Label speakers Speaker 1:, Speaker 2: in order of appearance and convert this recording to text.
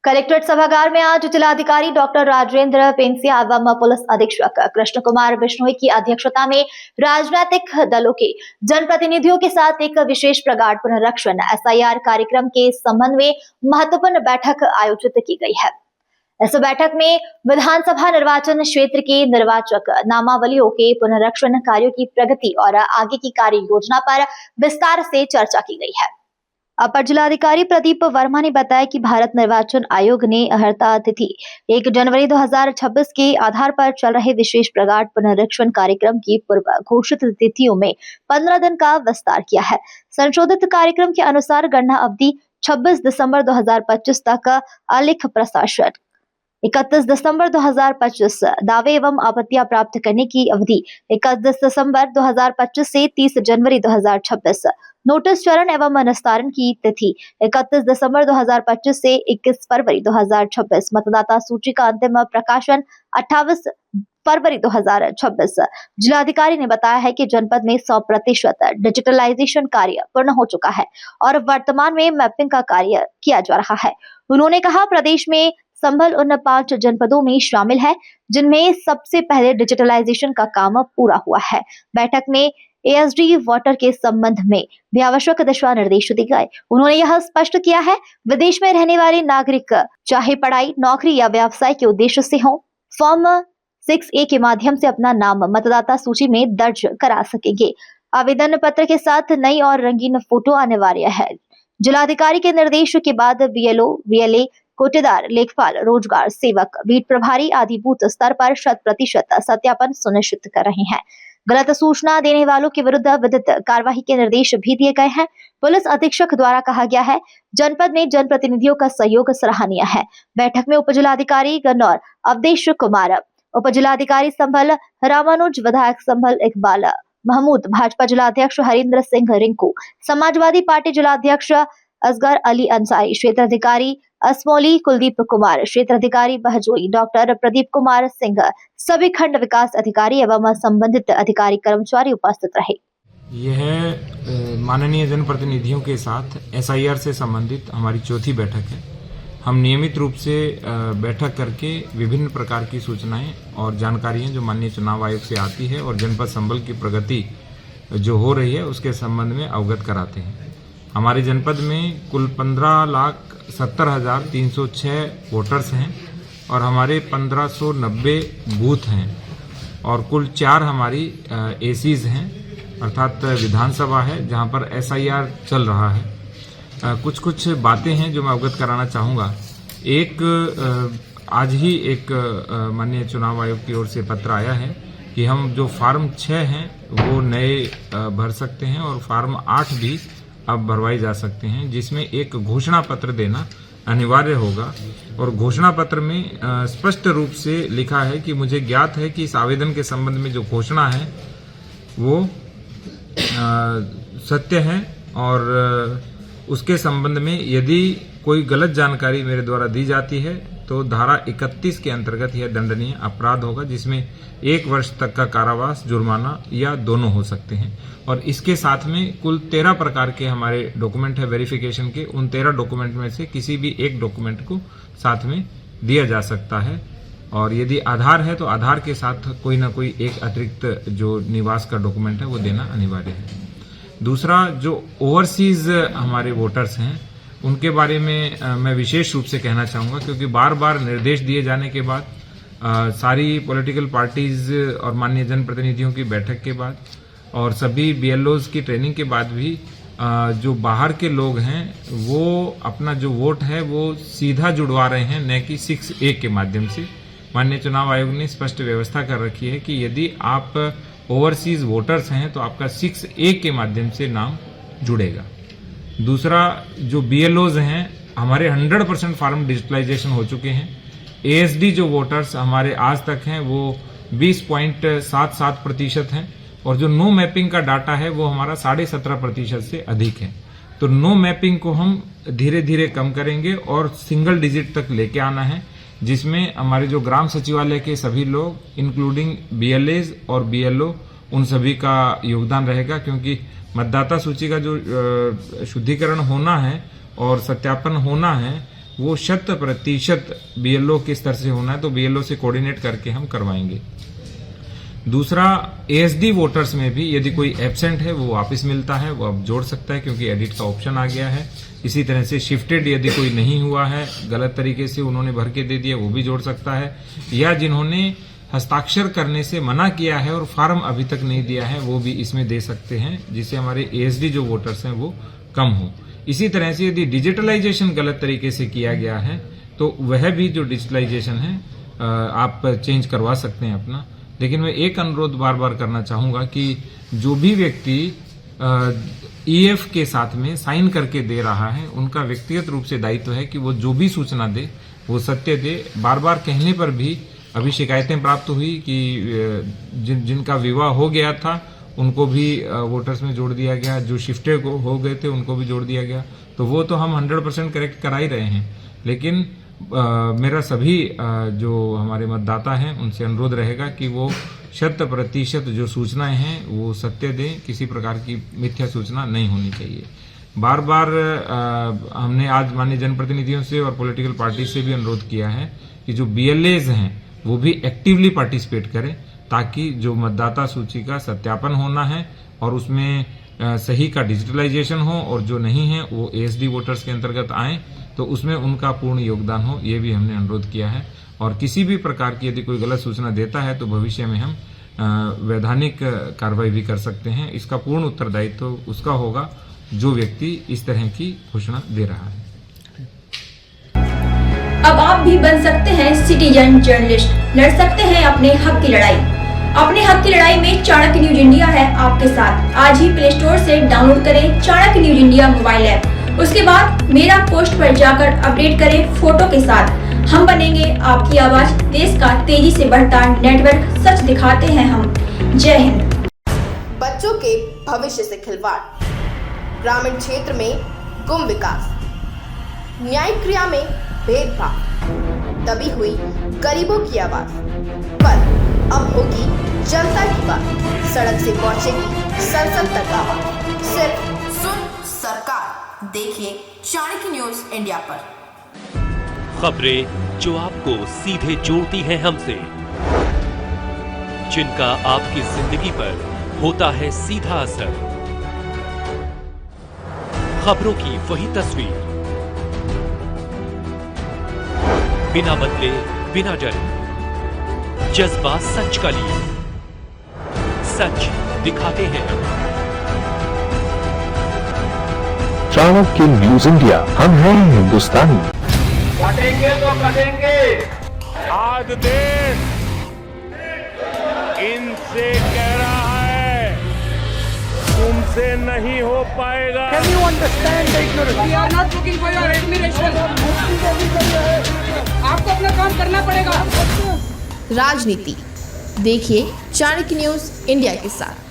Speaker 1: Collectorate सभागार में आज जिलाधिकारी डॉक्टर राजेंद्र पेंसिया एवं पुलिस अधीक्षक कृष्ण कुमार बिश्नोई की अध्यक्षता में राजनीतिक दलों के जनप्रतिनिधियों के साथ एक विशेष प्रगाढ़ पुनरीक्षण SIR कार्यक्रम के संबंध में महत्वपूर्ण बैठक आयोजित की गई है। इस बैठक में विधानसभा निर्वाचन क्षेत्र के निर्वाचक नामावलियों के पुनरीक्षण कार्यों की प्रगति और आगे की कार्य योजना पर विस्तार से चर्चा की गई है। अपर जिलाधिकारी प्रदीप वर्मा ने बताया कि भारत निर्वाचन आयोग ने अर्हता तिथि 1 जनवरी 2026 के आधार पर चल रहे विशेष प्रगाढ़ पुनरीक्षण कार्यक्रम की पूर्व घोषित तिथियों में 15 दिन का विस्तार किया है। संशोधित कार्यक्रम के अनुसार गणना अवधि 26 दिसंबर 2025 तक आलेख प्रशासन, 31 दिसंबर 2025 दावे एवं आपत्तियां प्राप्त करने की अवधि 31 दिसंबर 2025 से 30 जनवरी 2026, नोटिस चरण एवं निस्तारण की तिथि 31 दिसंबर 2025 से 21 फरवरी 2026, मतदाता सूची का अंतिम प्रकाशन 28 फरवरी 2026। जिलाधिकारी ने बताया है कि जनपद में 100% डिजिटलाइजेशन कार्य पूर्ण हो चुका है और वर्तमान में मैपिंग का कार्य किया जा रहा है। उन्होंने कहा, प्रदेश में संभल उन 5 जनपदों में शामिल है जिनमें सबसे पहले डिजिटलाइजेशन का काम पूरा हुआ है। बैठक में ASD वाटर के संबंध में भी आवश्यक दिशा निर्देश दिए गए। उन्होंने यह स्पष्ट किया है, विदेश में रहने वाले नागरिक चाहे पढ़ाई, नौकरी या व्यवसाय के उद्देश्य से हो, फॉर्म 6A के माध्यम से अपना नाम मतदाता सूची में दर्ज करा सकेंगे। आवेदन पत्र के साथ नई और रंगीन फोटो अनिवार्य है। जिलाधिकारी के निर्देश के बाद BLO, VLA, कोटेदार, लेखपाल, रोजगार सेवक, बीट प्रभारी आदि बूथ स्तर पर 100% सत्यापन सुनिश्चित कर रहे हैं। गलत सूचना देने वालों के विरुद्ध विधिक कार्रवाई के निर्देश भी दिए गए हैं। पुलिस अधीक्षक द्वारा कहा गया है, जनपद में जनप्रतिनिधियों का सहयोग सराहनीय है। बैठक में उप जिलाधिकारी गन्नौर अवधेश कुमार, उप जिलाधिकारी संभल रामानुज, विधायक संभल इकबाल महमूद, भाजपा जिलाध्यक्ष हरिंद्र सिंह रिंकू, समाजवादी पार्टी जिलाध्यक्ष असगर अली अंसारी, क्षेत्र अधिकारी असमोली कुलदीप कुमार, क्षेत्र अधिकारी बहजोई डॉक्टर प्रदीप कुमार सिंह, सभी खंड विकास अधिकारी एवं संबंधित अधिकारी कर्मचारी उपस्थित रहे।
Speaker 2: यह माननीय जनप्रतिनिधियों के साथ SIR से संबंधित हमारी चौथी बैठक है। हम नियमित रूप से बैठक करके विभिन्न प्रकार की सूचनाएं और जानकारियां जो माननीय चुनाव आयोग से आती है और जनपद संभल की प्रगति जो हो रही है उसके संबंध में अवगत कराते हैं। हमारे जनपद में कुल 15,70,306 वोटर्स हैं और हमारे 1590 बूथ हैं और कुल 4 हमारी ACs हैं, अर्थात विधानसभा है जहां पर SIR चल रहा है। कुछ बातें हैं जो मैं अवगत कराना चाहूँगा। आज ही एक माननीय चुनाव आयोग की ओर से पत्र आया है कि हम जो फार्म 6 हैं वो नए भर सकते हैं और फार्म 8 भी अब भरवाई जा सकते हैं, जिसमें एक घोषणा पत्र देना अनिवार्य होगा। और घोषणा पत्र में स्पष्ट रूप से लिखा है कि मुझे ज्ञात है कि इस आवेदन के संबंध में जो घोषणा है वो सत्य है और उसके संबंध में यदि कोई गलत जानकारी मेरे द्वारा दी जाती है तो धारा 31 के अंतर्गत यह दंडनीय अपराध होगा, जिसमें 1 वर्ष तक का कारावास, जुर्माना या दोनों हो सकते हैं। और इसके साथ में कुल 13 प्रकार के हमारे डॉक्यूमेंट है वेरिफिकेशन के। उन 13 डॉक्यूमेंट में से किसी भी एक डॉक्यूमेंट को साथ में दिया जा सकता है। और यदि आधार है तो आधार के साथ कोई ना कोई एक अतिरिक्त जो निवास का डॉक्यूमेंट है वो देना अनिवार्य है। दूसरा, जो ओवरसीज हमारे वोटर्स हैं उनके बारे में मैं विशेष रूप से कहना चाहूँगा, क्योंकि बार बार निर्देश दिए जाने के बाद सारी पॉलिटिकल पार्टीज और माननीय जनप्रतिनिधियों की बैठक के बाद और सभी BLOs की ट्रेनिंग के बाद भी जो बाहर के लोग हैं वो अपना जो वोट है वो सीधा जुड़वा रहे हैं, न कि 6A के माध्यम से। माननीय चुनाव आयोग ने स्पष्ट व्यवस्था कर रखी है कि यदि आप ओवरसीज वोटर्स हैं तो आपका 6A के माध्यम से नाम जुड़ेगा। दूसरा, जो BLOs हैं हमारे 100% फार्म डिजिटलाइजेशन हो चुके हैं। ASD जो वोटर्स हमारे आज तक हैं वो 20.77% हैं और जो नो मैपिंग का डाटा है वो हमारा 17.5% से अधिक है। तो नो मैपिंग को हम धीरे धीरे कम करेंगे और सिंगल डिजिट तक लेके आना है, जिसमें हमारे जो ग्राम सचिवालय के सभी लोग इंक्लूडिंग BLAs और BLO उन सभी का योगदान रहेगा, क्योंकि मतदाता सूची का जो शुद्धिकरण होना है और सत्यापन होना है वो 100% BLO के स्तर से होना है, तो BLO से कोऑर्डिनेट करके हम करवाएंगे। दूसरा, ASD वोटर्स में भी यदि कोई एब्सेंट है वो वापस मिलता है, वो अब जोड़ सकता है क्योंकि एडिट का ऑप्शन आ गया है। इसी तरह से शिफ्टेड यदि कोई नहीं हुआ है, गलत तरीके से उन्होंने भर के दे दिया, वो भी जोड़ सकता है। या जिन्होंने हस्ताक्षर करने से मना किया है और फॉर्म अभी तक नहीं दिया है, वो भी इसमें दे सकते हैं, जिससे हमारे ASD जो वोटर्स हैं वो कम हो। इसी तरह से यदि डिजिटलाइजेशन गलत तरीके से किया गया है तो वह भी जो डिजिटलाइजेशन है आप चेंज करवा सकते हैं अपना। लेकिन मैं एक अनुरोध बार बार करना चाहूंगा कि जो भी व्यक्ति EF के साथ में साइन करके दे रहा है, उनका व्यक्तिगत रूप से दायित्व है कि वो जो भी सूचना दे वो सत्य दे। बार बार कहने पर भी अभी शिकायतें प्राप्त हुई कि जिनका विवाह हो गया था उनको भी वोटर्स में जोड़ दिया गया, जो शिफ्टेड हो गए थे उनको भी जोड़ दिया गया। तो वो तो हम 100% करेक्ट करा ही रहे हैं, लेकिन मेरा सभी जो हमारे मतदाता हैं उनसे अनुरोध रहेगा कि वो 100% जो सूचनाएं हैं वो सत्य दें, किसी प्रकार की मिथ्या सूचना नहीं होनी चाहिए। बार बार हमने आज माननीय जनप्रतिनिधियों से और पॉलिटिकल पार्टी से भी अनुरोध किया है कि जो BLAs हैं वो भी एक्टिवली पार्टिसिपेट करें, ताकि जो मतदाता सूची का सत्यापन होना है और उसमें सही का डिजिटलाइजेशन हो और जो नहीं है वो ASD वोटर्स के अंतर्गत आए, तो उसमें उनका पूर्ण योगदान हो, ये भी हमने अनुरोध किया है। और किसी भी प्रकार की यदि कोई गलत सूचना देता है तो भविष्य में हम वैधानिक कार्रवाई भी कर सकते हैं। इसका पूर्ण उत्तरदायित्व तो उसका होगा जो व्यक्ति इस तरह की घोषणा दे रहा है।
Speaker 3: अब आप भी बन सकते हैं सिटीजन जर्नलिस्ट, लड़ सकते हैं अपने हक की लड़ाई। अपने हक की लड़ाई में चाणक्य न्यूज इंडिया है आपके साथ। आज ही प्ले स्टोर से डाउनलोड करें Chanakya news India mobile app. उसके बाद मेरा पोस्ट पर जाकर अपडेट करें फोटो के साथ। हम बनेंगे आपकी आवाज, देश का तेजी से बढ़ता नेटवर्क, सच दिखाते हैं हम। जय हिंद।
Speaker 4: बच्चों के भविष्य से खिलवाड़, ग्रामीण क्षेत्र में गुम विकास, न्यायिक क्रिया में भेदभाव, दबी हुई गरीबों की आवाज, पर अब होगी जनता की बात। सड़क से पहुंचेगी संसद तक आवाज। सिर्फ सुन सरकार, देखिए चाणक्य न्यूज इंडिया पर।
Speaker 5: खबरें जो आपको सीधे जोड़ती हैं हमसे, जिनका आपकी जिंदगी पर होता है सीधा असर। खबरों की वही तस्वीर, बिना बदले बिना डरे, जज्बा सच का लिए, सच दिखाते हैं हम।
Speaker 6: चाणक्य न्यूज इंडिया, हम हैं हिंदुस्तानी।
Speaker 7: कटेंगे तो कटेंगे। आज देश इनसे कह रहा है तुमसे नहीं हो पाएगा। Can you understand the ignorance? We are not looking for your admiration. आपको अपना काम करना पड़ेगा।
Speaker 4: राजनीति देखिए चाणक्य न्यूज इंडिया के साथ।